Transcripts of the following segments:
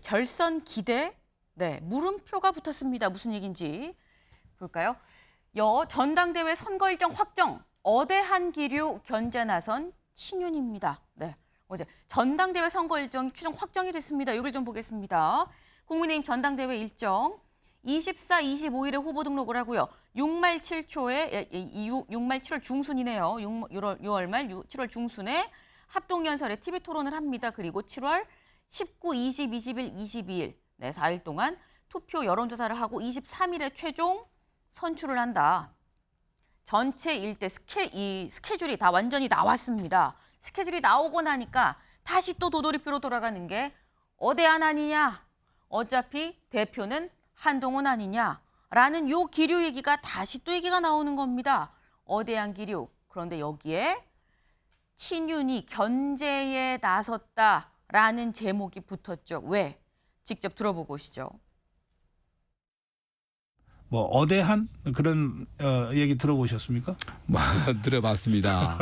결선 기대? 네, 물음표가 붙었습니다. 무슨 얘기인지 볼까요? 전당대회 선거 일정 확정, 어대한 기류 견제 나선 친윤입니다. 네, 어제 전당대회 선거 일정이 최종 확정이 됐습니다. 이걸 좀 보겠습니다. 국민의힘 전당대회 일정 24, 25일에 후보 등록을 하고요. 6말 7초에 6말 7월 중순이네요. 6월 말 7월 중순에 합동연설에 TV 토론을 합니다. 그리고 7월 19, 20, 21, 22일 네, 4일 동안 투표 여론조사를 하고 23일에 최종 선출을 한다. 전체 일대 스케줄이 다 완전히 나왔습니다. 스케줄이 나오고 나니까 다시 또 도돌이표로 돌아가는 게 어대한 아니냐. 어차피 대표는 한동훈 아니냐라는 요 기류 얘기가 다시 또 얘기가 나오는 겁니다. 어대한 기류. 그런데 여기에 친윤이 견제에 나섰다라는 제목이 붙었죠. 왜? 직접 들어보고 오시죠. 뭐 어대한 그런 얘기 들어보셨습니까? 들어봤습니다.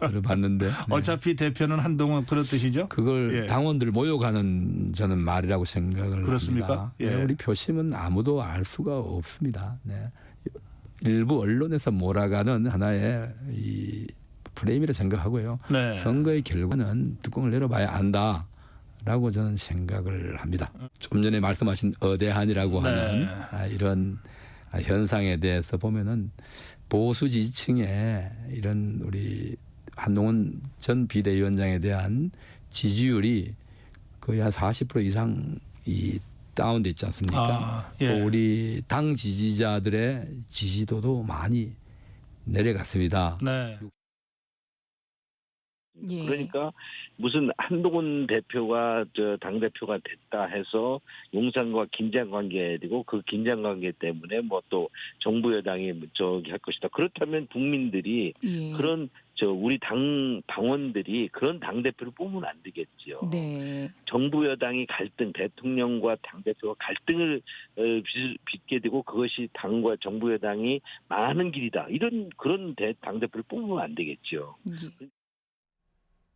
들어봤는데. 네. 어차피 대표는 한동훈 그런 뜻이죠? 그걸 예. 당원들 모욕하는 저는 말이라고 생각을 그렇습니까? 합니다. 예. 우리 표심은 아무도 알 수가 없습니다. 네. 일부 언론에서 몰아가는 하나의 이 프레임이라 생각하고요. 네. 선거의 결과는 뚜껑을 열어봐야 안다라고 저는 생각을 합니다. 좀 전에 말씀하신 어대한이라고 네. 하는 이런 현상에 대해서 보면은 보수 지지층의 이런 우리 한동훈 전 비대위원장에 대한 지지율이 거의 한 40% 이상이 다운돼 있지 않습니까? 예. 또 우리 당 지지자들의 지지도도 많이 내려갔습니다. 네. 예. 그러니까 무슨 한동훈 대표가 당 대표가 됐다 해서 용산과 긴장 관계가 되고 그 긴장 관계 때문에 뭐 또 정부 여당이 할 것이다. 그렇다면 국민들이 예. 그런 우리 당원들이 그런 당 대표를 뽑으면 안 되겠지요. 네. 정부 여당이 갈등, 대통령과 당 대표가 갈등을 빚게 되고 그것이 당과 정부 여당이 망하는 길이다. 그런 당 대표를 뽑으면 안 되겠죠. 예.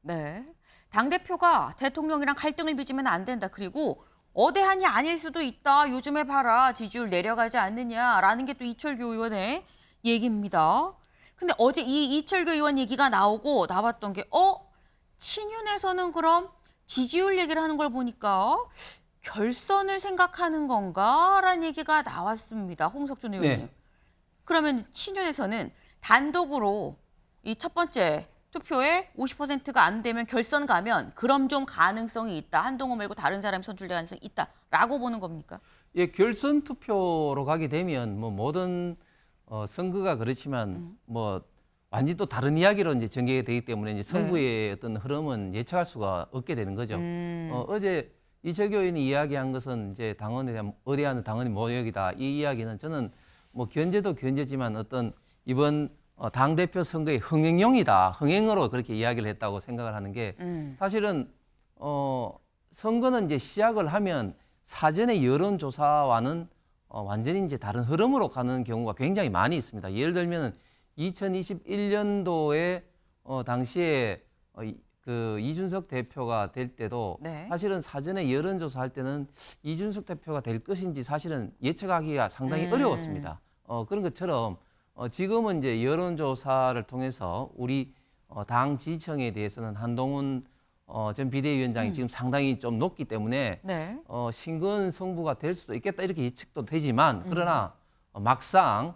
네. 당대표가 대통령이랑 갈등을 빚으면 안 된다. 그리고 어대한이 아닐 수도 있다. 요즘에 봐라. 지지율 내려가지 않느냐라는 게 또 이철규 의원의 얘기입니다. 근데 어제 이 이철규 의원 얘기가 나왔던 게 친윤에서는 그럼 지지율 얘기를 하는 걸 보니까 결선을 생각하는 건가라는 얘기가 나왔습니다. 홍석준 의원님. 네. 그러면 친윤에서는 단독으로 이 첫 번째 투표에 50%가 안 되면 결선 가면 그럼 좀 가능성이 있다. 한동훈 말고 다른 사람이 선출될 가능성이 있다라고 보는 겁니까? 예, 결선 투표로 가게 되면 뭐 모든 선거가 그렇지만 뭐 완전히 또 다른 이야기로 이제 전개가 되기 때문에 이제 선거의 어떤 흐름은 예측할 수가 없게 되는 거죠. 어제 이철규 의원이 이야기한 것은 이제 당원에 대한 어대한 당원이 모욕이다. 이 이야기는 저는 뭐 견제도 견제지만 어떤 이번 당대표 선거의 흥행용이다. 흥행으로 그렇게 이야기를 했다고 생각을 하는 게 사실은 선거는 이제 시작을 하면 사전의 여론조사와는 완전히 이제 다른 흐름으로 가는 경우가 굉장히 많이 있습니다. 예를 들면 2021년도에 당시에 그 이준석 대표가 될 때도 네. 사실은 사전에 여론조사할 때는 이준석 대표가 될 것인지 사실은 예측하기가 상당히 어려웠습니다. 그런 것처럼 지금은 이제 여론조사를 통해서 우리 당 지지층에 대해서는 한동훈 전 비대위원장이 지금 상당히 좀 높기 때문에 네. 신근 승부가 될 수도 있겠다 이렇게 예측도 되지만 그러나 막상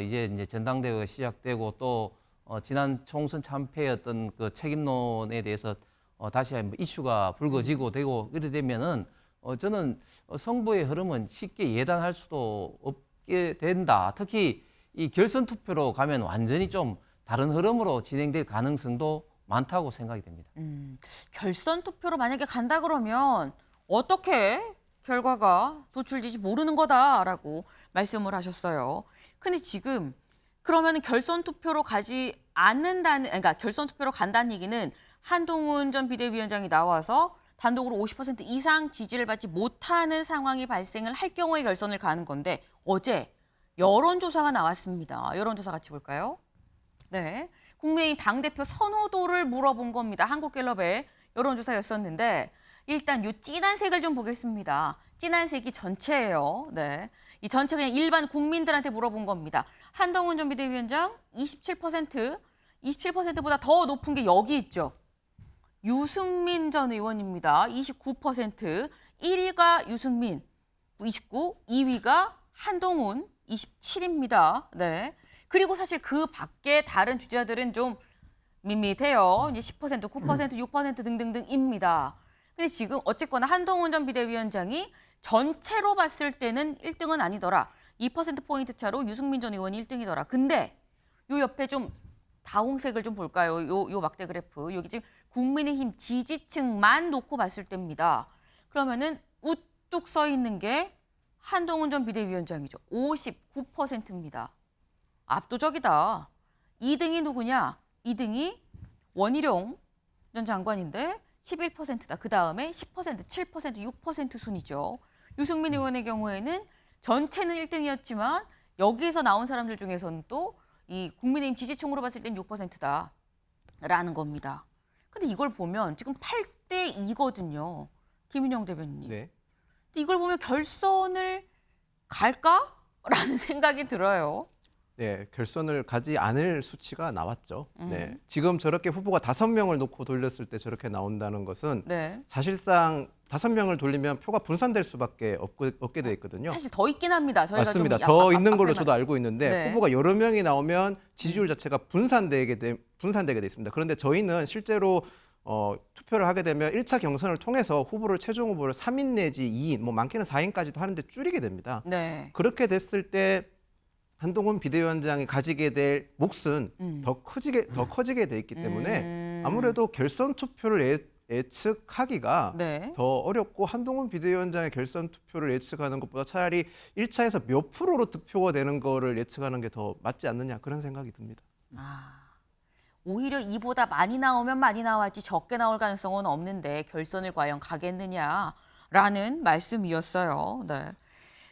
이제 전당대회가 시작되고 또 지난 총선 참패의 어떤 그 책임론에 대해서 다시 한번 이슈가 불거지고 되고 이래 되면은 저는 승부의 흐름은 쉽게 예단할 수도 없게 된다. 특히 이 결선 투표로 가면 완전히 좀 다른 흐름으로 진행될 가능성도 많다고 생각이 됩니다. 결선 투표로 만약에 간다 그러면 어떻게 결과가 도출될지 모르는 거다라고 말씀을 하셨어요. 근데 지금 그러면 결선 투표로 가지 않는다는, 그러니까 결선 투표로 간다는 얘기는 한동훈 전 비대위원장이 나와서 단독으로 50% 이상 지지를 받지 못하는 상황이 발생을 할 경우에 결선을 가는 건데 어제 여론조사가 나왔습니다. 여론조사 같이 볼까요? 네, 국민의힘 당대표 선호도를 물어본 겁니다. 한국갤럽의 여론조사였었는데 일단 요 진한 색을 좀 보겠습니다. 진한 색이 전체예요. 네. 이 전체 그냥 일반 국민들한테 물어본 겁니다. 한동훈 전 비대위원장 27%, 27%보다 더 높은 게 여기 있죠. 유승민 전 의원입니다. 29%, 1위가 유승민, 29, 2위가 한동훈, 27입니다. 네. 그리고 사실 그 밖에 다른 주자들은 좀 밋밋해요. 이제 10%, 9%, 6% 등등등입니다. 근데 지금 어쨌거나 한동훈 전 비대위원장이 전체로 봤을 때는 1등은 아니더라. 2%포인트 차로 유승민 전 의원이 1등이더라. 근데 요 옆에 좀 다홍색을 좀 볼까요? 요 막대 그래프. 여기 지금 국민의힘 지지층만 놓고 봤을 때입니다. 그러면은 우뚝 서 있는 게 한동훈 전 비대위원장이죠. 59%입니다. 압도적이다. 2등이 누구냐? 2등이 원희룡 전 장관인데 11%다. 그 다음에 10%, 7%, 6% 순이죠. 유승민 의원의 경우에는 전체는 1등이었지만 여기에서 나온 사람들 중에서는 또 이 국민의힘 지지층으로 봤을 땐 6%다라는 겁니다. 근데 이걸 보면 지금 8대 2거든요. 김윤영 대변인님. 네. 근데 이걸 보면 결선을 갈까라는 생각이 들어요. 네, 결선을 가지 않을 수치가 나왔죠. 네. 지금 저렇게 후보가 5명을 놓고 돌렸을 때 저렇게 나온다는 것은 네. 사실상 5명을 돌리면 표가 분산될 수밖에 없게 돼 있거든요. 사실 더 있긴 합니다. 저희가 맞습니다. 좀 더 있는 걸로 앞에만. 저도 알고 있는데 네. 후보가 여러 명이 나오면 지지율 자체가 분산되게 돼 있습니다. 그런데 저희는 실제로 투표를 하게 되면 1차 경선을 통해서 후보를 최종 후보를 3인 내지 2인, 뭐 많게는 4인까지도 하는데 줄이게 됩니다. 네. 그렇게 됐을 때 한동훈 비대위원장이 가지게 될 몫은 더 커지게 돼 있기 때문에 아무래도 결선 투표를 예측하기가 네. 더 어렵고 한동훈 비대위원장의 결선 투표를 예측하는 것보다 차라리 1차에서 몇 프로로 득표가 되는 거를 예측하는 게 더 맞지 않느냐 그런 생각이 듭니다. 오히려 이보다 많이 나오면 많이 나왔지 적게 나올 가능성은 없는데 결선을 과연 가겠느냐라는 말씀이었어요. 네.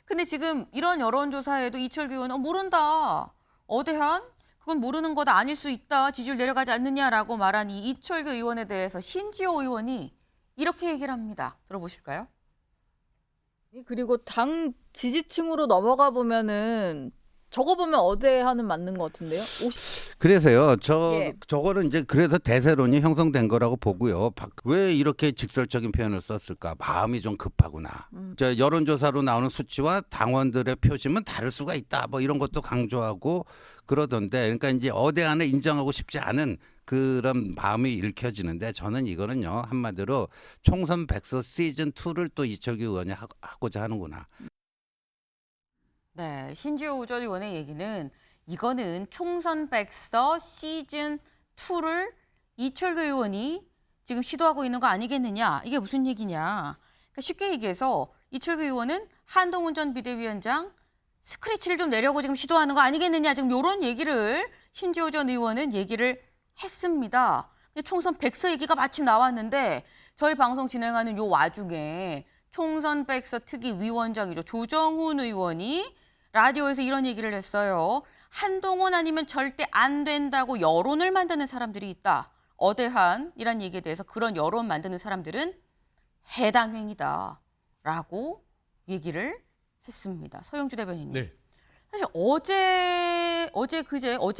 근데 지금 이런 여론조사에도 이철규 의원은 모른다. 어대한? 그건 모르는 거다. 아닐 수 있다. 지지율 내려가지 않느냐라고 말한 이 이철규 의원에 대해서 신지호 의원이 이렇게 얘기를 합니다. 들어보실까요? 그리고 당 지지층으로 넘어가 보면은 저거 보면 어대하는 맞는 것 같은데요. 그래서요. 예. 저거는 이제 그래서 대세론이 형성된 거라고 보고요. 왜 이렇게 직설적인 표현을 썼을까? 마음이 좀 급하구나. 저 여론조사로 나오는 수치와 당원들의 표심은 다를 수가 있다. 뭐 이런 것도 강조하고 그러던데, 그러니까 이제 어대안을 인정하고 싶지 않은 그런 마음이 읽혀지는데, 저는 이거는요 한마디로 총선 백서 시즌 2를 또 이철규 의원이 하고자 하는구나. 네, 신지호 전 의원의 얘기는 이거는 총선 백서 시즌 2를 이철규 의원이 지금 시도하고 있는 거 아니겠느냐. 이게 무슨 얘기냐. 그러니까 쉽게 얘기해서 이철규 의원은 한동훈 전 비대위원장 스크래치를 좀 내려고 지금 시도하는 거 아니겠느냐. 지금 이런 얘기를 신지호 전 의원은 얘기를 했습니다. 근데 총선 백서 얘기가 마침 나왔는데 저희 방송 진행하는 요 와중에 총선 백서 특위 위원장이죠. 조정훈 의원이 라디오에서 이런 얘기를 했어요. 한동훈 아니면 절대 안 된다고 여론을 만드는 사람들이 있다. 어대한이란 얘기에 대해서 그런 여론 만드는 사람들은 해당 행위다. 라고 얘기를 했습니다. 서영주 대변인님. 네. 사실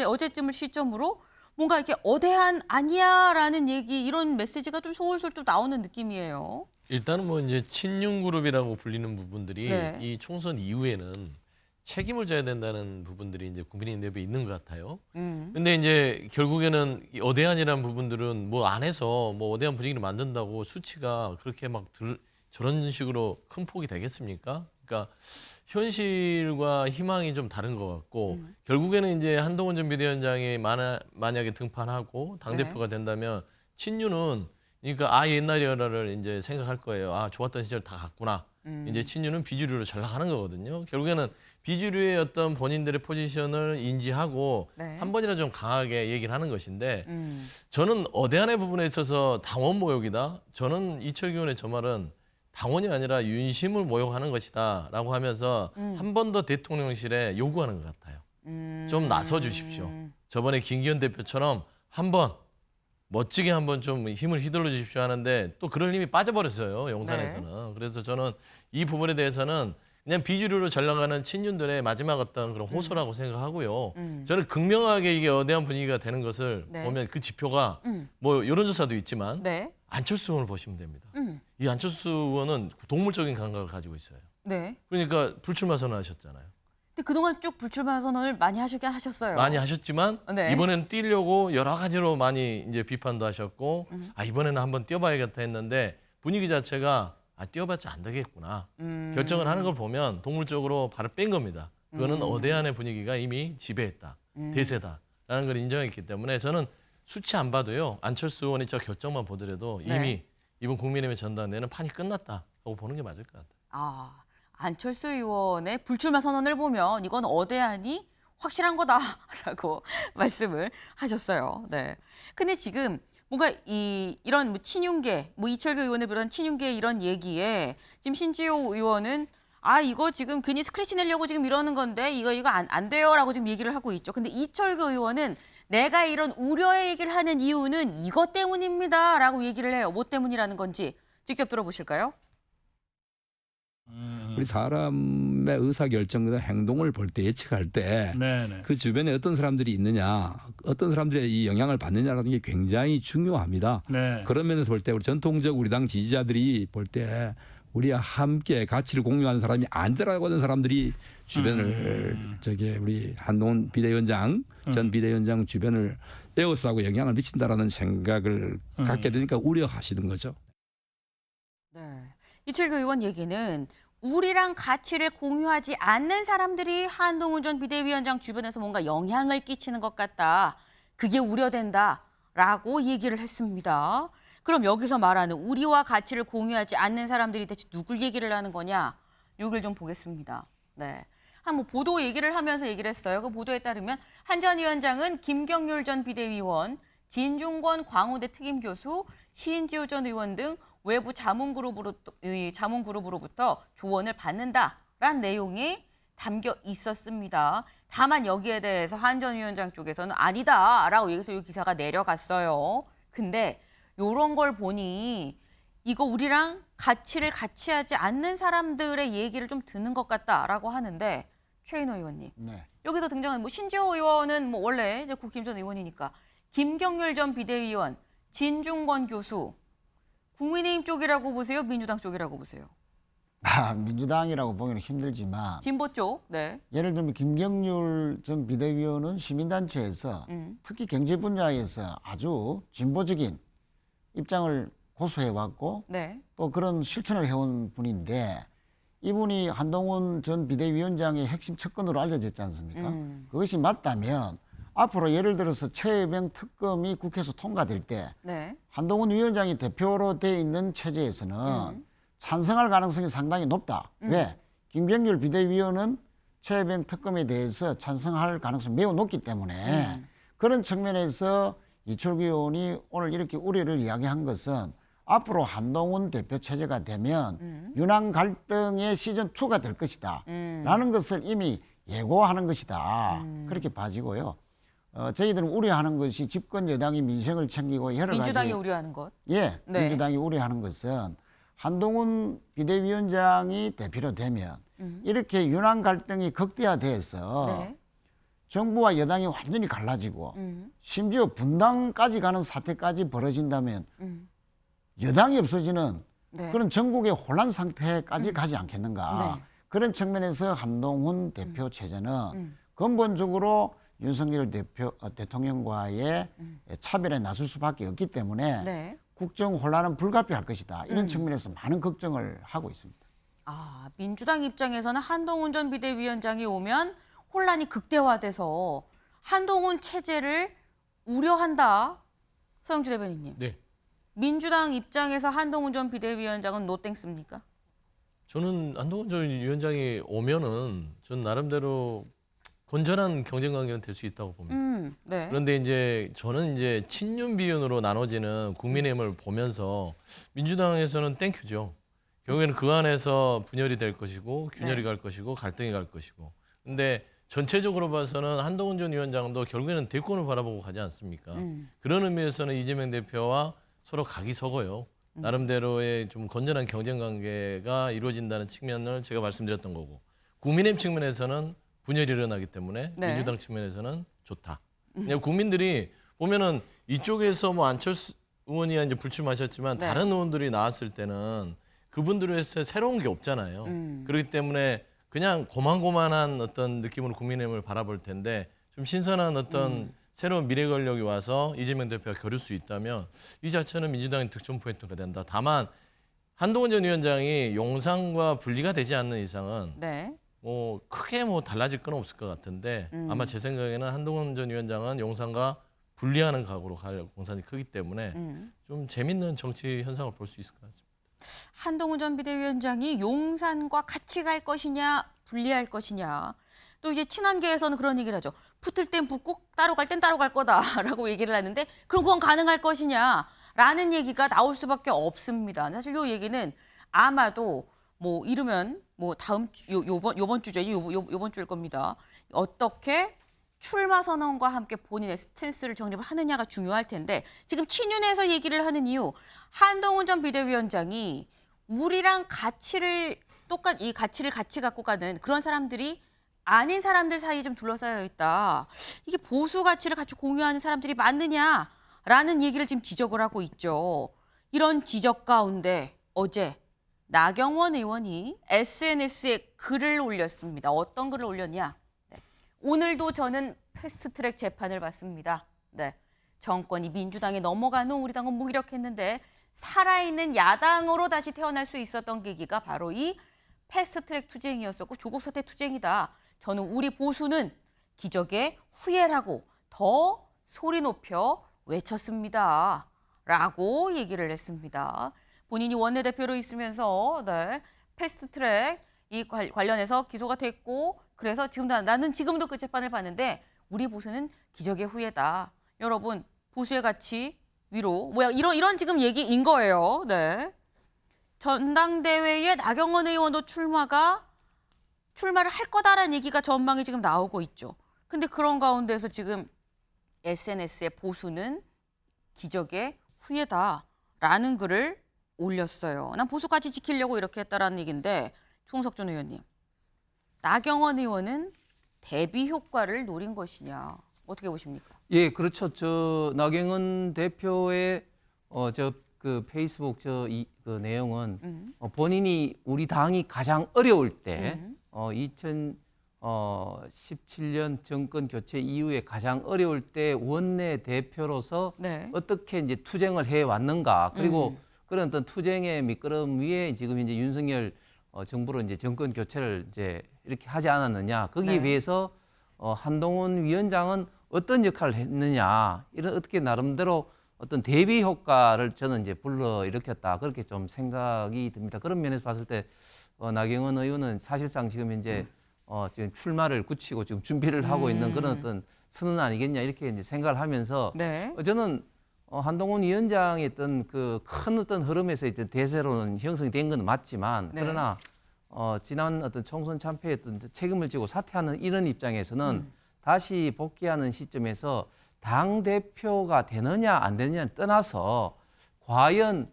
어제쯤을 시점으로 뭔가 이렇게 어대한 아니야라는 얘기 이런 메시지가 좀 솔솔 또 나오는 느낌이에요. 일단은 뭐 이제 친윤 그룹이라고 불리는 부분들이 네. 이 총선 이후에는 책임을 져야 된다는 부분들이 이제 국민의힘 내부에 있는 것 같아요. 근데 이제 결국에는 이 어대한이라는 부분들은 뭐 안에서 뭐 어대한 분위기를 만든다고 수치가 그렇게 막 저런 식으로 큰 폭이 되겠습니까? 그러니까 현실과 희망이 좀 다른 것 같고 결국에는 이제 한동훈 전 비대위원장이 만약에 등판하고 당대표가 된다면 친윤은 그러니까 옛날이라를 이제 생각할 거예요. 좋았던 시절 다 갔구나. 이제 친윤은 비주류로 잘 나가는 거거든요. 결국에는 비주류의 어떤 본인들의 포지션을 인지하고 네. 한 번이라도 좀 강하게 얘기를 하는 것인데 저는 어대한의 부분에 있어서 당원 모욕이다. 저는 이철규 의원의 저 말은 당원이 아니라 윤심을 모욕하는 것이다 라고 하면서 한 번 더 대통령실에 요구하는 것 같아요. 좀 나서 주십시오. 저번에 김기현 대표처럼 한번 멋지게 한번 좀 힘을 휘둘러 주십시오 하는데 또 그럴 힘이 빠져버렸어요. 용산에서는. 그래서 저는 이 부분에 대해서는 그냥 비주류로 잘 나가는 친윤들의 마지막 어떤 그런 호소라고 생각하고요. 저는 극명하게 이게 어대한 분위기가 되는 것을 네. 보면 그 지표가 뭐 여론조사도 있지만 네. 안철수 의원을 보시면 됩니다. 이 안철수 의원은 동물적인 감각을 가지고 있어요. 네. 그러니까 불출마 선언하셨잖아요. 근데 그동안 쭉 불출마 선언을 많이 하시긴 하셨어요. 많이 하셨지만 네. 이번에는 뛰려고 여러 가지로 많이 이제 비판도 하셨고 이번에는 한번 뛰어봐야겠다 했는데 분위기 자체가 뛰어봤자 안 되겠구나 결정을 하는 걸 보면 동물적으로 발을 뺀 겁니다. 그거는 어대안의 분위기가 이미 지배했다, 대세다라는 걸 인정했기 때문에 저는 수치 안 봐도요 안철수 의원이 저 결정만 보더라도 네. 이미 이번 국민의힘 전당대회는 판이 끝났다고 보는 게 맞을 것 같아요. 아, 안철수 의원의 불출마 선언을 보면 이건 어대안이 확실한 거다라고 말씀을 하셨어요. 네. 근데 지금 뭔가 이런 뭐 친윤계, 뭐 이철규 의원을 비롯한 친윤계 이런 얘기에 지금 신지호 의원은 이거 지금 괜히 스크래치 내려고 지금 이러는 건데 이거 안 돼요라고 지금 얘기를 하고 있죠. 근데 이철규 의원은 내가 이런 우려의 얘기를 하는 이유는 이것 때문입니다라고 얘기를 해요. 뭐 때문이라는 건지 직접 들어보실까요? 우리 사람의 의사결정과 행동을 볼 때 예측할 때 네네. 그 주변에 어떤 사람들이 있느냐, 어떤 사람들의 이 영향을 받느냐라는 게 굉장히 중요합니다. 네. 그런 면에서 볼 때 우리 전통적 우리 당 지지자들이 볼 때 우리와 함께 가치를 공유하는 사람이 아니더라고 하는 사람들이 주변을 우리 한동훈 비대위원장 전 비대위원장 주변을 에워싸고 영향을 미친다라는 생각을 갖게 되니까 우려하시는 거죠. 네. 이철규 의원 얘기는 우리랑 가치를 공유하지 않는 사람들이 한동훈 전 비대위원장 주변에서 뭔가 영향을 끼치는 것 같다. 그게 우려된다라고 얘기를 했습니다. 그럼 여기서 말하는 우리와 가치를 공유하지 않는 사람들이 대체 누굴 얘기를 하는 거냐? 이걸 좀 보겠습니다. 네. 뭐 보도 얘기를 하면서 얘기를 했어요. 그 보도에 따르면 한 전 위원장은 김경률 전 비대위원, 진중권 광우대 특임교수, 신지호 전 의원 등 외부 자문그룹으로부터 조언을 받는다라는 내용이 담겨 있었습니다. 다만 여기에 대해서 한 전 위원장 쪽에서는 아니다라고 여기서 이 기사가 내려갔어요. 근데 이런 걸 보니 이거 우리랑 가치를 같이 하지 않는 사람들의 얘기를 좀 듣는 것 같다라고 하는데 최인호 의원님. 네. 여기서 등장한 뭐 신지호 의원은 뭐 원래 이제 국힘 전 의원이니까 김경률 전 비대위원, 진중권 교수 국민의힘 쪽이라고 보세요? 민주당 쪽이라고 보세요? 민주당이라고 보기는 힘들지만 진보 쪽. 네. 예를 들면 김경률 전 비대위원은 시민단체에서 특히 경제 분야에서 아주 진보적인 입장을 고수해왔고 네. 또 그런 실천을 해온 분인데 이분이 한동훈 전 비대위원장의 핵심 측근으로 알려졌지 않습니까? 그것이 맞다면 앞으로 예를 들어서 최혜병 특검이 국회에서 통과될 때 네. 한동훈 위원장이 대표로 돼 있는 체제에서는 찬성할 가능성이 상당히 높다. 왜? 김경률 비대위원은 최혜병 특검에 대해서 찬성할 가능성이 매우 높기 때문에 그런 측면에서 이철규 의원이 오늘 이렇게 우려를 이야기한 것은 앞으로 한동훈 대표 체제가 되면 윤한 갈등의 시즌2가 될 것이다. 라는 것을 이미 예고하는 것이다. 그렇게 봐지고요. 저희들은 우려하는 것이 집권 여당이 민생을 챙기고 여러 민주당이 가지 우려하는 것. 예, 네. 민주당이 우려하는 것은 한동훈 비대위원장이 대표로 되면 이렇게 윤한 갈등이 극대화돼서 네. 정부와 여당이 완전히 갈라지고 심지어 분당까지 가는 사태까지 벌어진다면 여당이 없어지는 네. 그런 전국의 혼란 상태까지 가지 않겠는가. 네. 그런 측면에서 한동훈 대표 체제는 근본적으로 윤석열 대통령과의 차별에 나설 수밖에 없기 때문에 네. 국정 혼란은 불가피할 것이다. 이런 측면에서 많은 걱정을 하고 있습니다. 민주당 입장에서는 한동훈 전 비대위원장이 오면 혼란이 극대화돼서 한동훈 체제를 우려한다. 서영주 대변인님. 네. 민주당 입장에서 한동훈 전 비대위원장은 노땡스입니까? 저는 한동훈 전 위원장이 오면은 전 나름대로 건전한 경쟁 관계는 될 수 있다고 봅니다. 네. 그런데 이제 저는 이제 친윤 비윤으로 나눠지는 국민의힘을 보면서 민주당에서는 땡큐죠. 결국에는 그 안에서 분열이 될 것이고 균열이 네. 갈 것이고 갈등이 갈 것이고. 근데 전체적으로 봐서는 한동훈 전 위원장도 결국에는 대권을 바라보고 가지 않습니까? 그런 의미에서는 이재명 대표와 서로 각이 서고요. 나름대로의 좀 건전한 경쟁 관계가 이루어진다는 측면을 제가 말씀드렸던 거고, 국민의힘 측면에서는 분열이 일어나기 때문에 네. 민주당 측면에서는 좋다. 그냥 국민들이 보면은 이쪽에서 뭐 안철수 의원이 이제 불출마하셨지만 네. 다른 의원들이 나왔을 때는 그분들을 해서 새로운 게 없잖아요. 그렇기 때문에 그냥 고만고만한 어떤 느낌으로 국민의힘을 바라볼 텐데 좀 신선한 어떤 새로운 미래 권력이 와서 이재명 대표가 겨룰 수 있다면 이 자체는 민주당의 득점 포인트가 된다. 다만 한동훈 전 위원장이 용산과 분리가 되지 않는 이상은 네. 뭐 크게 뭐 달라질 건 없을 것 같은데 아마 제 생각에는 한동훈 전 위원장은 용산과 분리하는 각오로 갈 공산이 크기 때문에 좀 재밌는 정치 현상을 볼 수 있을 것 같습니다. 한동훈 전 비대위원장이 용산과 같이 갈 것이냐 분리할 것이냐. 또 이제 친한계에서는 그런 얘기를 하죠. 붙을 땐 붙고 따로 갈 땐 따로 갈 거다라고 얘기를 하는데 그럼 그건 가능할 것이냐라는 얘기가 나올 수밖에 없습니다. 사실 이 얘기는 아마도 뭐 이르면 뭐 다음 요번 주죠. 요번 주일 겁니다. 어떻게 출마 선언과 함께 본인의 스탠스를 정립을 하느냐가 중요할 텐데 지금 친윤에서 얘기를 하는 이유 한동훈 전 비대위원장이 우리랑 이 가치를 같이 갖고 가는 그런 사람들이 아닌 사람들 사이에 좀 둘러싸여 있다. 이게 보수 가치를 같이 공유하는 사람들이 맞느냐라는 얘기를 지금 지적을 하고 있죠. 이런 지적 가운데 어제 나경원 의원이 SNS에 글을 올렸습니다. 어떤 글을 올렸냐? 네. 오늘도 저는 패스트트랙 재판을 받습니다. 네. 정권이 민주당에 넘어간 후 우리 당은 무기력했는데 살아있는 야당으로 다시 태어날 수 있었던 계기가 바로 이 패스트트랙 투쟁이었었고 조국 사태 투쟁이다. 저는 우리 보수는 기적의 후예라고 더 소리 높여 외쳤습니다. 라고 얘기를 했습니다. 본인이 원내대표로 있으면서 네, 패스트트랙 이 관련해서 기소가 됐고 그래서 지금 나는 지금도 그 재판을 받는데 우리 보수는 기적의 후예다. 여러분 보수의 가치 위로 뭐야 이런 지금 얘기인 거예요. 네. 전당대회에 나경원 의원도 출마를 할 거다라는 얘기가 전망이 지금 나오고 있죠. 근데 그런 가운데서 지금 SNS에 보수는 기적의 후예다라는 글을 올렸어요. 난 보수까지 지키려고 이렇게 했다라는 얘기인데 송석준 의원님, 나경원 의원은 대비 효과를 노린 것이냐 어떻게 보십니까? 예, 그렇죠. 저 나경원 대표의 그 페이스북 그 내용은 본인이 우리 당이 가장 어려울 때 2017년 정권 교체 이후에 가장 어려울 때 원내 대표로서 네. 어떻게 이제 투쟁을 해 왔는가 그리고 그런 어떤 투쟁의 밑거름 위에 지금 이제 윤석열 정부로 이제 정권 교체를 이제 이렇게 하지 않았느냐 거기에 네. 비해서 한동훈 위원장은 어떤 역할을 했느냐 이런 어떻게 나름대로 어떤 대비 효과를 저는 이제 불러 일으켰다 그렇게 좀 생각이 듭니다. 그런 면에서 봤을 때 나경원 의원은 사실상 지금 이제 지금 출마를 굳히고 지금 준비를 하고 있는 그런 어떤 선언 아니겠냐 이렇게 이제 생각을 하면서 네. 저는 한동훈 위원장의 어떤 그 큰 어떤 흐름에서 이제 대세로는 형성이 된 건 맞지만 네. 그러나 지난 어떤 총선 참패에 어떤 책임을 지고 사퇴하는 이런 입장에서는 다시 복귀하는 시점에서 당 대표가 되느냐 안 되느냐를 떠나서 과연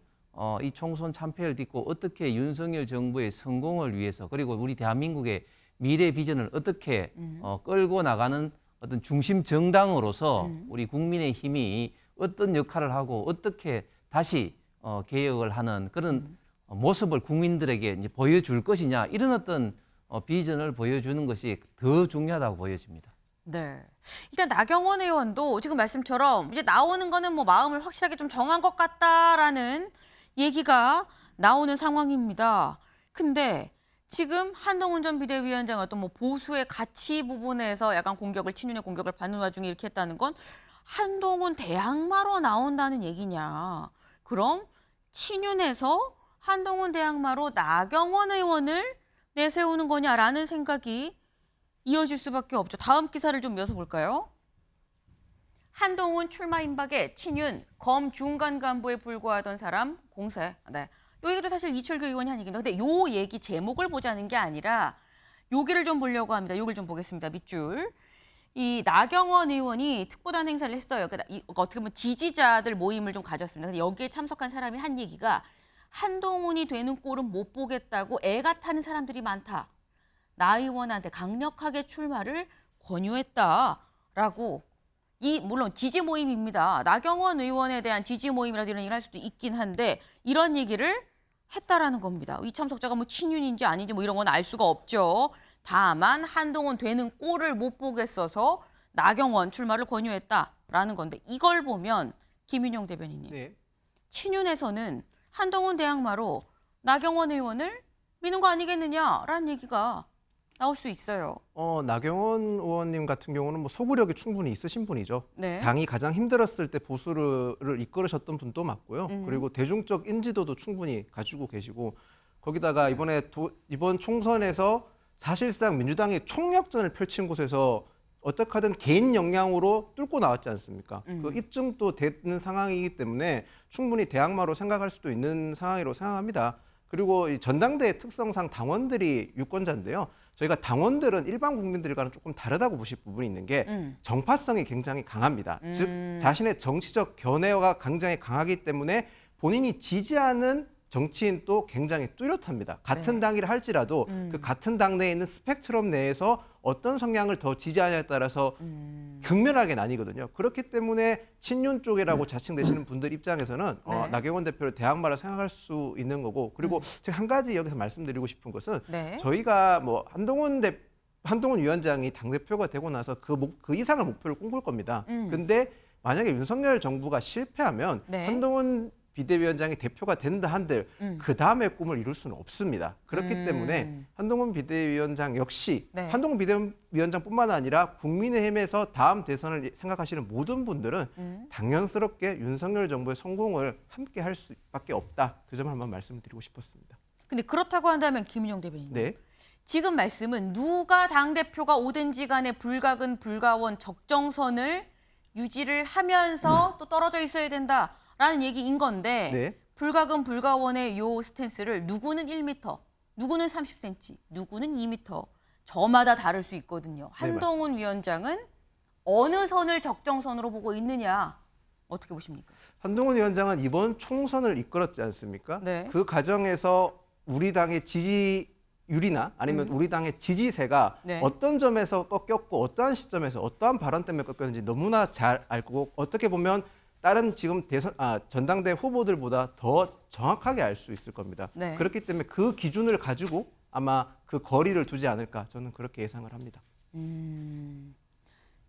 이 총선 참패를 딛고 어떻게 윤석열 정부의 성공을 위해서 그리고 우리 대한민국의 미래 비전을 어떻게 끌고 나가는 어떤 중심 정당으로서 우리 국민의 힘이 어떤 역할을 하고 어떻게 다시 개혁을 하는 그런 모습을 국민들에게 이제 보여줄 것이냐 이런 어떤 비전을 보여주는 것이 더 중요하다고 보여집니다. 네. 일단 나경원 의원도 지금 말씀처럼 이제 나오는 거는 뭐 마음을 확실하게 좀 정한 것 같다라는 얘기가 나오는 상황입니다. 근데 지금 한동훈 전 비대위원장 어떤 뭐 보수의 가치 부분에서 약간 친윤의 공격을 받는 와중에 이렇게 했다는 건 한동훈 대항마로 나온다는 얘기냐. 그럼 친윤에서 한동훈 대항마로 나경원 의원을 내세우는 거냐라는 생각이 이어질 수밖에 없죠. 다음 기사를 좀 이어서 볼까요? 한동훈 출마 임박에 친윤 검 중간 간부에 불과하던 사람 공세. 네. 요 얘기도 사실 이철규 의원이 한 얘기인데 근데 요 얘기 제목을 보자는 게 아니라 여기를 좀 보려고 합니다. 여기를 좀 보겠습니다. 밑줄. 이 나경원 의원이 특보단 행사를 했어요. 어떻게 보면 지지자들 모임을 좀 가졌습니다. 근데 여기에 참석한 사람이 한 얘기가 한동훈이 되는 꼴은 못 보겠다고 애가 타는 사람들이 많다. 나 의원한테 강력하게 출마를 권유했다라고. 물론 지지 모임입니다. 나경원 의원에 대한 지지 모임이라도 이런 얘기를 할 수도 있긴 한데 이런 얘기를 했다라는 겁니다. 이 참석자가 뭐 친윤인지 아닌지 뭐 이런 건 알 수가 없죠. 다만 한동훈 되는 꼴을 못 보겠어서 나경원 출마를 권유했다라는 건데 이걸 보면 김윤영 대변인님. 네. 친윤에서는 한동훈 대항마로 나경원 의원을 미는 거 아니겠느냐라는 얘기가 나올 수 있어요. 나경원 의원님 같은 경우는 뭐 소구력이 충분히 있으신 분이죠. 네. 당이 가장 힘들었을 때 보수를 이끌으셨던 분도 맞고요. 그리고 대중적 인지도도 충분히 가지고 계시고 거기다가 이번 총선에서 사실상 민주당이 총력전을 펼친 곳에서 어떻게 하든 개인 역량으로 뚫고 나왔지 않습니까? 그 입증도 되는 상황이기 때문에 충분히 대항마로 생각할 수도 있는 상황이라고 생각합니다. 그리고 이 전당대회 특성상 당원들이 유권자인데요. 저희가 당원들은 일반 국민들과는 조금 다르다고 보실 부분이 있는 게 정파성이 굉장히 강합니다. 즉 자신의 정치적 견해가 굉장히 강하기 때문에 본인이 지지하는 정치인도 굉장히 뚜렷합니다. 같은 당이라 할지라도 그 같은 당 내에 있는 스펙트럼 내에서 어떤 성향을 더 지지하냐에 따라서 극명하게 나뉘거든요. 그렇기 때문에 친윤 쪽이라고 자칭되시는 분들 입장에서는 네. 나경원 대표를 대항마로 생각할 수 있는 거고 그리고 제가 한 가지 여기서 말씀드리고 싶은 것은 네. 저희가 뭐 한동훈 위원장이 당대표가 되고 나서 그 이상의 목표를 꿈꿀 겁니다. 근데 만약에 윤석열 정부가 실패하면 네. 한동훈 비대위원장이 대표가 된다 한들 그 다음의 꿈을 이룰 수는 없습니다. 그렇기 때문에 한동훈 비대위원장 역시 네. 한동훈 비대위원장뿐만 아니라 국민의힘에서 다음 대선을 생각하시는 모든 분들은 당연스럽게 윤석열 정부의 성공을 함께 할 수밖에 없다. 그 점을 한번 말씀드리고 싶었습니다. 근데 그렇다고 한다면 김윤영 대변인님. 네. 지금 말씀은 누가 당대표가 오든지 간에 불가근 불가원 적정선을 유지를 하면서 또 떨어져 있어야 된다라는 얘기인 건데 네. 불가근 불가원의 요 스탠스를 누구는 1m, 누구는 30cm, 누구는 2m 저마다 다를 수 있거든요. 한동훈 위원장은 어느 선을 적정선으로 보고 있느냐 어떻게 보십니까? 한동훈 위원장은 이번 총선을 이끌었지 않습니까? 네. 그 과정에서 우리 당의 지지율이나 아니면 우리 당의 지지세가 네. 어떤 점에서 꺾였고 어떠한 시점에서 어떠한 발언 때문에 꺾였는지 너무나 잘 알고 어떻게 보면 다른 지금 전당대 후보들보다 더 정확하게 알 수 있을 겁니다. 네. 그렇기 때문에 그 기준을 가지고 아마 그 거리를 두지 않을까 저는 그렇게 예상을 합니다.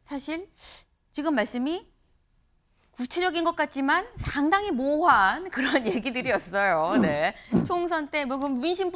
사실 지금 말씀이 구체적인 것 같지만 상당히 모호한 그런 얘기들이었어요. 네. 총선 때 뭐 민심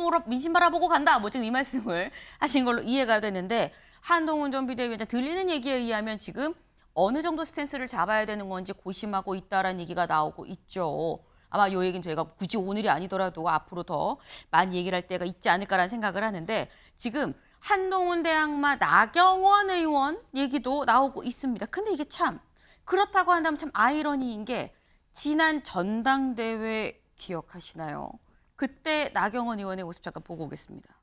바라보고 간다. 뭐 지금 이 말씀을 하신 걸로 이해가 되는데 한동훈 전 비대위원장 들리는 얘기에 의하면 지금 어느 정도 스탠스를 잡아야 되는 건지 고심하고 있다라는 얘기가 나오고 있죠. 아마 이 얘기는 저희가 굳이 오늘이 아니더라도 앞으로 더 많이 얘기를 할 때가 있지 않을까라는 생각을 하는데 지금 한동훈 대항마 나경원 의원 얘기도 나오고 있습니다. 근데 이게 참 그렇다고 한다면 참 아이러니인 게 지난 전당대회 기억하시나요? 그때 나경원 의원의 모습 잠깐 보고 오겠습니다.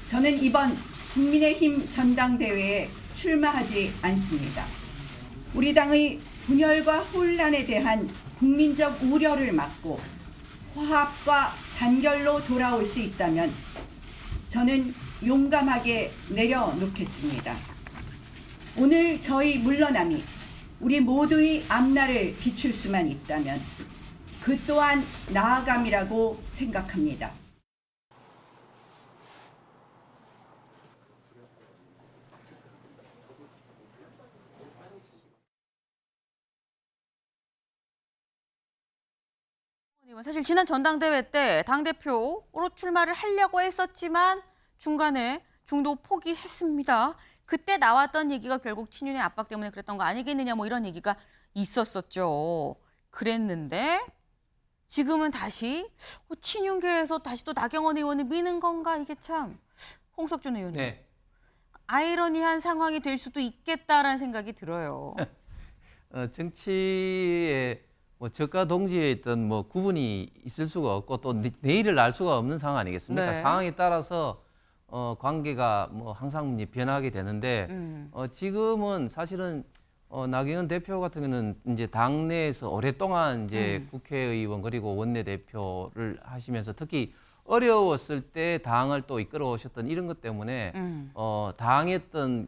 저는 이번 국민의힘 전당대회에 출마하지 않습니다. 우리 당의 분열과 혼란에 대한 국민적 우려를 막고 화합과 단결로 돌아올 수 있다면 저는 용감하게 내려놓겠습니다. 오늘 저희 물러남이 우리 모두의 앞날을 비출 수만 있다면 그 또한 나아감이라고 생각합니다. 사실 지난 전당대회 때 당대표로 출마를 하려고 했었지만 중간에 중도 포기했습니다. 그때 나왔던 얘기가 결국 친윤의 압박 때문에 그랬던 거 아니겠느냐 뭐 이런 얘기가 있었었죠. 그랬는데 지금은 다시 친윤계에서 다시 또 나경원 의원을 미는 건가 이게 참 홍석준 의원님. 네. 아이러니한 상황이 될 수도 있겠다라는 생각이 들어요. 정치에 뭐 적과 동지에 있던 뭐 구분이 있을 수가 없고 또 내일을 알 수가 없는 상황 아니겠습니까? 네. 상황에 따라서 관계가 뭐 항상 이제 변하게 되는데 지금은 사실은 나경원 대표 같은 경우는 이제 당내에서 오랫동안 이제 국회의원 그리고 원내대표를 하시면서 특히 어려웠을 때 당을 또 이끌어 오셨던 이런 것 때문에 당의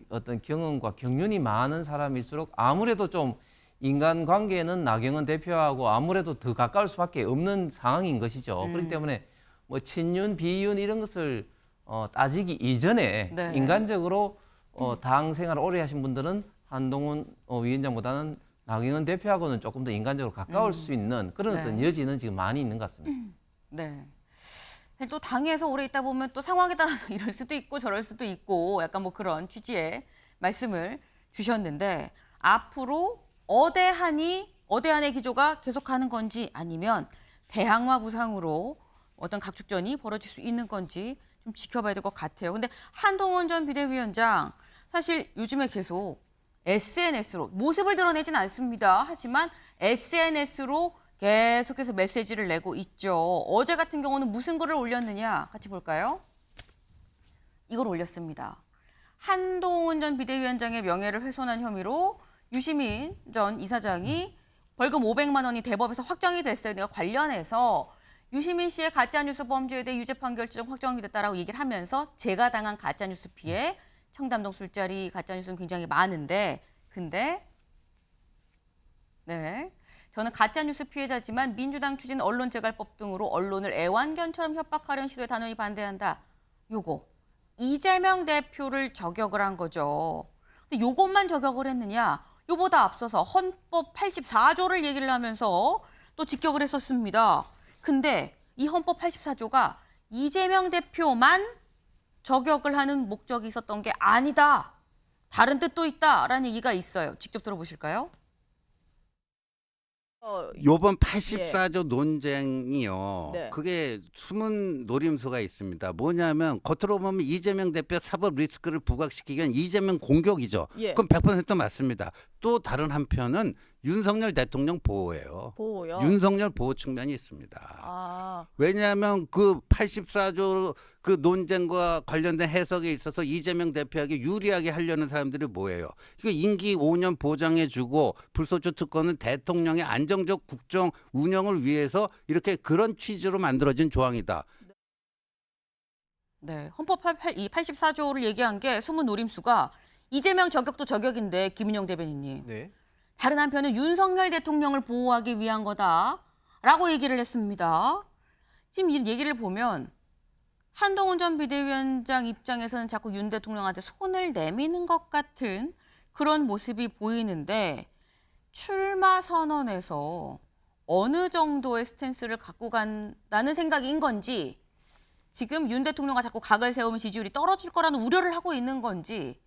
어떤 경험과 경륜이 많은 사람일수록 아무래도 좀 인간관계는 나경원 대표하고 아무래도 더 가까울 수밖에 없는 상황인 것이죠. 그렇기 때문에 뭐 친윤, 비윤 이런 것을 따지기 이전에 네. 인간적으로 당 생활을 오래 하신 분들은 한동훈 위원장보다는 나경원 대표하고는 조금 더 인간적으로 가까울 수 있는 그런 네. 어떤 여지는 지금 많이 있는 것 같습니다. 네. 사실 또 당에서 오래 있다 보면 또 상황에 따라서 이럴 수도 있고 저럴 수도 있고 약간 뭐 그런 취지의 말씀을 주셨는데 앞으로 어대한의 기조가 계속하는 건지 아니면 대항마 부상으로 어떤 각축전이 벌어질 수 있는 건지 좀 지켜봐야 될 것 같아요. 근데 한동훈 전 비대위원장 사실 요즘에 계속 SNS로 모습을 드러내진 않습니다. 하지만 SNS로 계속해서 메시지를 내고 있죠. 어제 같은 경우는 무슨 글을 올렸느냐 같이 볼까요? 이걸 올렸습니다. 한동훈 전 비대위원장의 명예를 훼손한 혐의로 유시민 전 이사장이 벌금 500만 원이 대법에서 확정이 됐어요. 내가 관련해서 유시민 씨의 가짜뉴스 범죄에 대해 유죄 판결 지정 확정이 됐다라고 얘기를 하면서 제가 당한 가짜뉴스 피해 청담동 술자리 가짜뉴스는 굉장히 많은데 근데 네 저는 가짜뉴스 피해자지만 민주당 추진 언론재갈법 등으로 언론을 애완견처럼 협박하려는 시도에 단호히 반대한다. 요거 이재명 대표를 저격을 한 거죠. 근데 요것만 저격을 했느냐? 요보다 앞서서 헌법 84조를 얘기를 하면서 또 직격을 했었습니다. 근데 이 헌법 84조가 이재명 대표만 저격을 하는 목적이 있었던 게 아니다. 다른 뜻도 있다라는 얘기가 있어요. 직접 들어보실까요? 요번 84조 논쟁이요. 네. 그게 숨은 노림수가 있습니다. 뭐냐면 겉으로 보면 이재명 대표 사법 리스크를 부각시키기 위한 이재명 공격이죠. 예. 그럼 100% 맞습니다. 또 다른 한편은 윤석열 대통령 보호예요. 보호요. 윤석열 보호 측면이 있습니다. 아, 왜냐하면 그 84조 그 논쟁과 관련된 해석에 있어서 이재명 대표에게 유리하게 하려는 사람들이 뭐예요? 이거 임기 5년 보장해주고 불소추 특권은 대통령의 안정적 국정 운영을 위해서 이렇게 그런 취지로 만들어진 조항이다. 네, 헌법 84조를 얘기한 게 숨은 노림수가 이재명 저격도 저격인데 김인영 대변인님. 네. 다른 한편은 윤석열 대통령을 보호하기 위한 거다라고 얘기를 했습니다. 지금 이 얘기를 보면 한동훈 전 비대위원장 입장에서는 자꾸 윤 대통령한테 손을 내미는 것 같은 그런 모습이 보이는데 출마 선언에서 어느 정도의 스탠스를 갖고 간다는 생각인 건지 지금 윤 대통령과 자꾸 각을 세우면 지지율이 떨어질 거라는 우려를 하고 있는 건지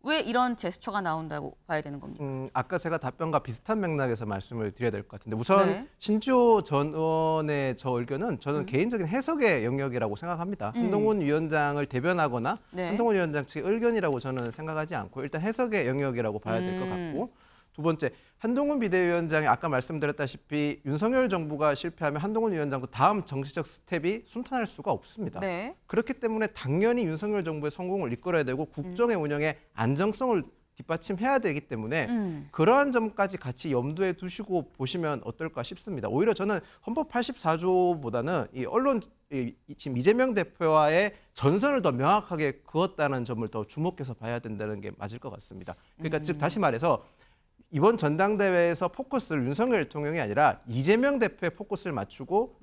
왜 이런 제스처가 나온다고 봐야 되는 겁니까? 아까 제가 답변과 비슷한 맥락에서 말씀을 드려야 될 것 같은데 우선 네. 신조 전 의원의 저 의견은 저는 개인적인 해석의 영역이라고 생각합니다. 한동훈 위원장을 대변하거나 네. 한동훈 위원장 측의 의견이라고 저는 생각하지 않고 일단 해석의 영역이라고 봐야 될 것 같고 두 번째 한동훈 비대위원장이 아까 말씀드렸다시피 윤석열 정부가 실패하면 한동훈 위원장도 다음 정치적 스텝이 순탄할 수가 없습니다. 네. 그렇기 때문에 당연히 윤석열 정부의 성공을 이끌어야 되고 국정의 운영의 안정성을 뒷받침해야 되기 때문에 그러한 점까지 같이 염두에 두시고 보시면 어떨까 싶습니다. 오히려 저는 헌법 84조보다는 이 언론 지금 이재명 대표와의 전선을 더 명확하게 그었다는 점을 더 주목해서 봐야 된다는 게 맞을 것 같습니다. 그러니까 즉 다시 말해서 이번 전당대회에서 포커스를 윤석열 대통령이 아니라 이재명 대표의 포커스를 맞추고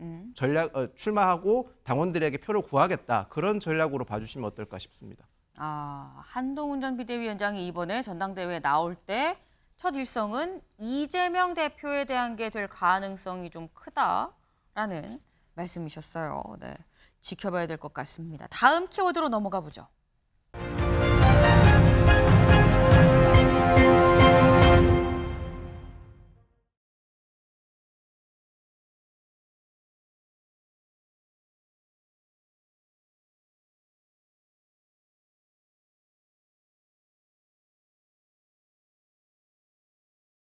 출마하고 당원들에게 표를 구하겠다. 그런 전략으로 봐주시면 어떨까 싶습니다. 한동훈 전 비대위원장이 이번에 전당대회에 나올 때 첫 일성은 이재명 대표에 대한 게 될 가능성이 좀 크다라는 말씀이셨어요. 네, 지켜봐야 될 것 같습니다. 다음 키워드로 넘어가 보죠.